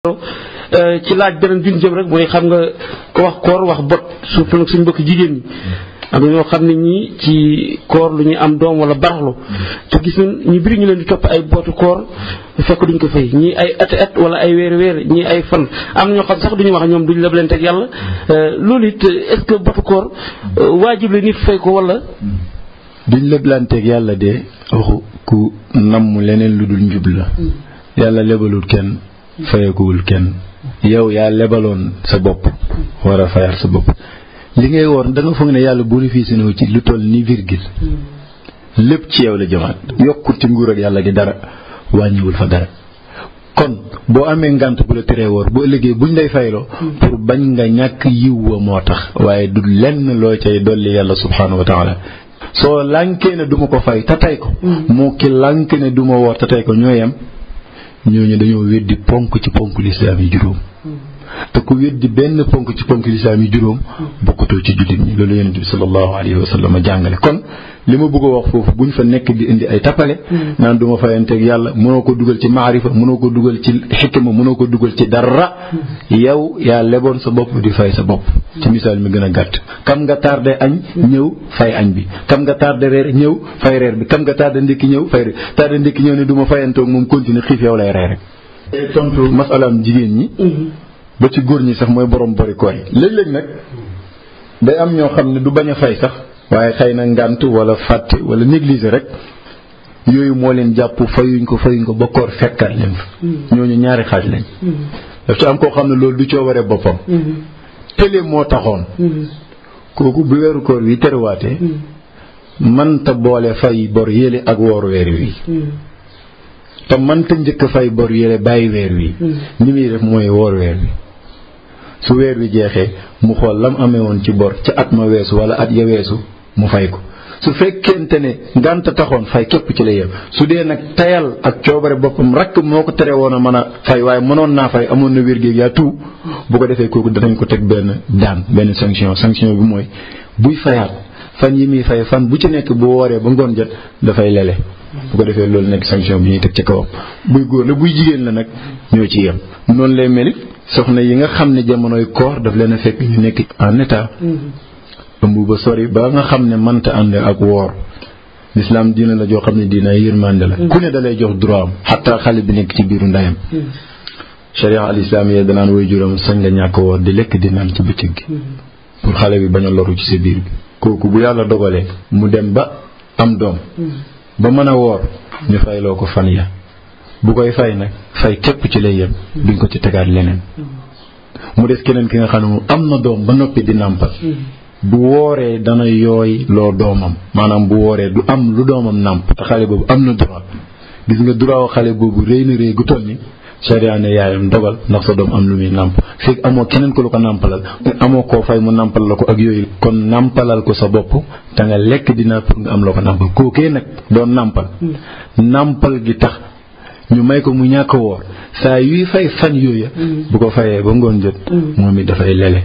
ci laaj beneen bi ñu jëm rek mooy xam nga ko wax koor wax bot surtout nag suñu mbokk jigéen ñi am na ñoo xam ne ñii ci koor lu ñuy am doom wala baraxlu te gis nañ ñu bari ñu leen di topp ay bootu koor fekk duñ ko fay ñii ay at wala ay weer ñii ay fan am na ñoo xam sax duñu wax ñoom duñ leblante ak yàlla loolu it est-ce que bootu koor waajib la nit fay ko wala. duñ leblante ak yàlla de waxu ku namm leneen lu dul njub la. yàlla lebalul kenn fayakuwul kenn yow yaa lebaloon sa bopp war a fayal sa bopp li ngay woor da nga foog ne yàlla bénéfice na ci lu toll ni virgule lépp ci yow la jëmaat yokkul ci nguur ak yàlla gi dara wàññiwul fa dara kon boo amee ngànt bu la teree woor boo ëllëgee buñ lay fayloo pour bañ nga ñàkk yiw wa moo tax waaye du lenn loo cay dolli yàlla subhaanahu wa taala soo lànkee ne duma ko fay te tey ko moo ki lànk ne duma woor te tey ko ñoo yem ñooñu dañoo weddi ponk ci ponk lislaam yi juróom te ku weddi benn ponk ci ponk lislaam yi juróom bokkatoo ci jullit ñi loolu yonent bi sallallahu alayhi wa sallam jàngale kon li ma bëgg a wax foofu buñ fa nekk di indi ay tappale naan duma fayanteeg yàlla mënoo ko dugal ci maarifa mënoo ko dugal ci xikma mënoo ko dugal ci dara yow yaa leboon sa bopp di fay sa bopp ci misaal mi gën a gàtt kam nga tardé añ ñëw fay añ bi kam nga tardé reer ñëw fay reer bi kam nga tardé ndékki ñëw fay reer tardé ndékki ñëw ne duma fayantoog moom continue xiif yow lay rey rek tontu masalaam jigéen ñi ba ci góor ñi sax mooy borom bori koor yi léeg-léeg nag day am ñoo xam ne du bañ a fay sax waaye xëy na ngànt wala fàtte wala négliger rek yooyu moo leen jàpp fayuñ ko ba koor fekkaat leen fa ñooñu ñaari xaaj lañ daf ci am koo xam ne loolu du coobaree boppam télé moo taxoon kooku bu weeru koor wi terewaatee mënta boole fay bor yéle ak woor weer wi te mënta njëkk fay bor yéle bàyyi weer wi ni muy def mooy woor weer wi su weer wi jeexee mu xool lam amee woon ci bor ca at ma weesu wala at ya weesu mu fay ko su fekkente ne ngànt taxoon fay képp ci la yem su dee nag tayal ak coobare boppam rakk moo ko tere woon a mën a fay waaye mënoon naa fay amoon na wér géeg yaa tout bu ko defee kooku danañ ko teg benn daan benn sanction bi mooy buy fayaat fan yi muy fay fan bu ci nekk bu wooree ba ngoon jot dafay lele bu ko defee loolu nekk sanction bi ñuy teg ci kawam buy góor la buy jigéen la nag ñoo ci yem noonu lay melit soxna yi nga xam ne jamonoy koor daf leen a fekk ñu nekk en état ëmb ba sori ba nga xam ne mënta ànd ak woor l'islam diina la joo xam ne diina yërmande la ku ne da lay jox droit am xataa xale bi nekk ci biiru ndeyam sharia al islam yi danaan woy juróom sañ nga ñàkk woor di lekk di naan ci bëccëg gi pour xale bi bañ a loru ci sa biir bi kooku bu yàlla dogalee mu dem ba am doom ba mën a woor ñu fayloo ko fan ya bu koy fay nag fay képp ci lay yem duñ ko ci tegaat leneen mu des keneen ki nga xam ne moom am na doom ba noppi di nàmpal bu wooree dana yooy loo doomam maanaam bu wooree du am lu doomam nàmp te xale boobu am na droit gis nga droit xale boobu rëy na rëy gu toll ni sharia ne yaayam dogal ndax sa doom am lu muy nàmp fekk amoo keneen ko lu ko nàmpalal amoo koo fay mu nàmpal la ko ak yooyu kon nàmpalal ko sa bopp te nga lekk dina pour nga am loo ko nàmpal kookee nag doon nàmpal gi tax ñu may ko mu ñàkk woor saa yuy fay fan yooya bu ko fayee ba ngoon jot moom it dafay lele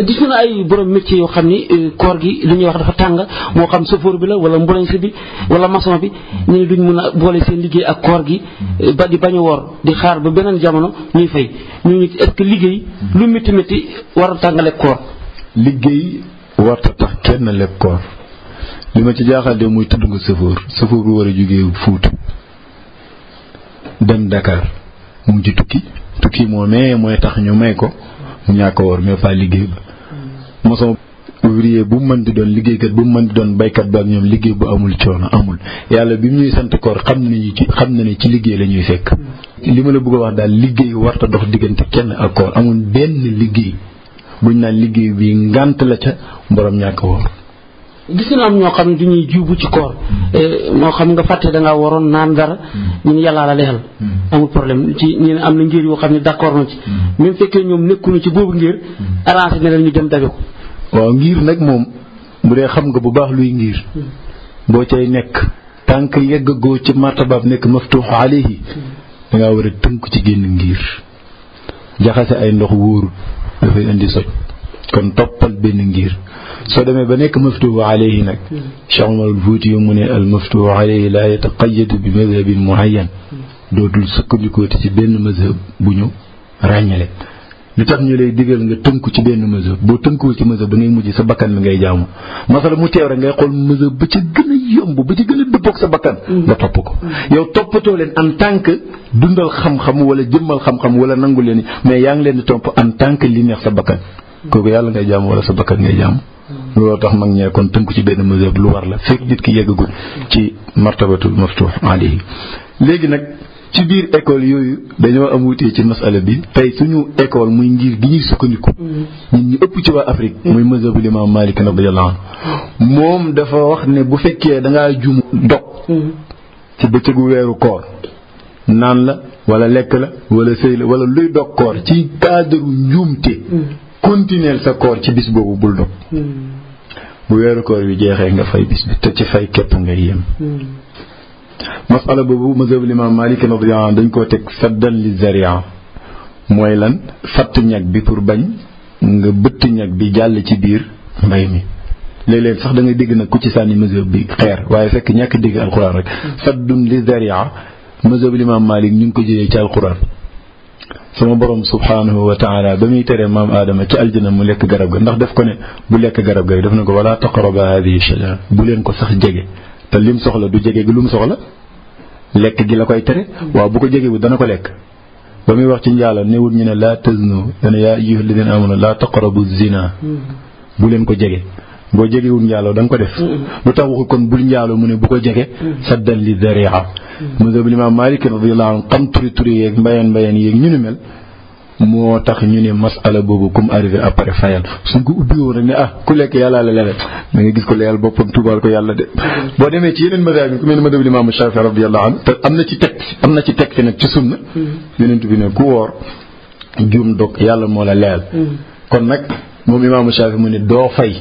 gis na ay borom métier yoo xam ni koor gi li ñuy wax dafa tàng moo xam chauffeur bi la wala mbulañsi bi wala maçon bi ñu ne duñ mën a boole seen liggéey ak koor gi ba di bañ a woor di xaar ba beneen jamono ñuy fay ñu est-ce que liggéey lu métti war a tàngale koor liggéey warta tax kenn lekk koor li ma ci jaaxal de muy tudd nga chauffeur bu war a jógee Fuuta dem Dakar mu ngi ci tukki mooy tax ñu may ko mu ñàkk woor mais pas liggéey ba maçon ouvrier bu mu mën di doon liggéeykat bu mu mën di doon baykat ba ak ñoom liggéey bu amul coono amul yàlla bi mu ñuy sant koor xam na ne ci liggéey la ñuy fekk li ma la bëgg a wax daal liggéey warta dox diggante kenn ak koor amul benn liggéey buñ naan liggéey bi ngànt la ca borom ñàkk woor gis na am ñoo xam ne du ñuy juubu ci koor moo xam nga fàtte da ngaa waroon naan dara ñu ne yàllaa la leexal amul problème ci ñu ne am na ngir yoo xam ne d'accord na ci même fekkee ñoom nekkuñu ci boobu ngir arrangé na leen ñu dem dabe ko waaw ngir nag moom bu dee xam nga bu baax luy ngir boo cay nekk tànk yeggagoo ci martabaab nekk maftuux alayhi dangaa war a tënk ci génn ngir jaxase ay ndox wóorul dafay indi soj kon toppal benn ngir soo demee ba nekk maftuux alayhi nag Cheikh Omar al-Fouti mu ne al maftuux alayhi laa yataqayyadu bi madhabin muayyan dootul sukkandikooti ci benn mazhab bu ñu ràññale lu tax ñu lay digal nga tënku ci benn mazhab boo tënkuwul ci mazhab da ngay mujj sa bakkan mi ngay jaamu masala mu teew rek ngay xool mazhab ba ci gën a yomb ba ci gën a dëppoog sa bakkan nga topp ko yow toppatoo leen en tant que dundal xam-xam wala jëmmal xam-xam wala nangu leen mais yaa ngi leen di topp en tant que li neex sa bakkan kooku yàlla ngay jaamu wala sa bakkan ngay jaamu looloo tax mag ñee kon tënku ci benn mazhab lu war la fekk nit ki yeggagul ci martabatul maftuh alayhi léegi nag ci biir école yooyu dañoo am wutee ci masala bi tey suñu école muy ngir gi ñuy sukkandiku ñun ñu ëpp ci waa Afrique muy mazhabu Imam Malik radiyallahu anhu moom dafa wax ne bu fekkee dangaa jum dog ci bëccëgu weeru koor naan la wala lekk la wala sëy la wala luy dog koor ci cadre njuumte continuer sa koor ci bis boobu bul dog bu weeru koor wi jeexee nga fay bis bi te ci fay képp ngay yem masala boobu mazhab Imam Malik radiyallahu anhu dañ koo teg saddan li zaria mooy lan fatt ñag bi pour bañ nga bëtt ñag bi jàll ci biir mbay mi léeg-léeg sax da ngay dégg nag ku ci sànni mazhab bi xeer waaye fekk ñàkk dégg alquran rek saddun li zaria mazhab Imam Malik ñu ngi ko jëlee ci alquran sama borom subhanahu wa taala ba muy tere maam aadama ci aljana mu lekk garab ga ndax def ko ne bu lekk garab ga def na ko wala taqraba hadihi shajara bu leen ko sax jege te lim soxla du jege gi lu mu soxla lekk gi la koy tere waaw bu ko jege bu dana ko lekk ba muy wax ci njaalo newul ñu ne laa taznu dana yaa ayyuha alladina amanu laa taqrabu zina bu leen ko jege boo jegewul njaaloo da nga ko def lu tax waxul kon bul njaaloo mu ne bu ko jege saddan li zaria mazhab Imam Malik radiyallahu anhu xam turi yeeg mbayeen yeeg ñu ni mel moo tax ñu ne masala boobu comme arrivé après fayal suñ ko ubbi woon rek ne ku lekk yàlla la lele da nga gis ko leyal boppam tuubaal ko yàlla de boo demee ci yeneen mazhab yi ku mel ne mazhab Imam Shafi radiyallahu anhu te am na ci texte nag ci sunna yonent bi ne ku woor juum dog yàlla moo la leyal kon nag moom Imam Shafi mu ne doo fay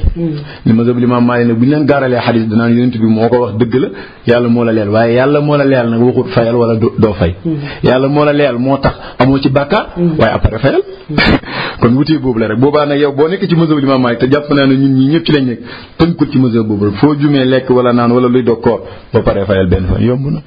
li mazhab Imam Malik nag bu ñu leen gaaralee xadis danaan yonent bi moo ko wax dëgg la yàlla moo la leel waaye yàlla moo la leel nag waxut fayal wala doo fay yàlla moo la leel moo tax amoo ci bàkkaar waaye après fayal kon wutee boobu la rek boobaa nag yow boo nekk ci mazhab Imam Malik te jàpp naa ne ñun ñi ñëpp ci lañ nekk tënkul ci mazhab boobu foo jumee lekk wala naan wala luy dog koor ba pare fayal benn fan yomb na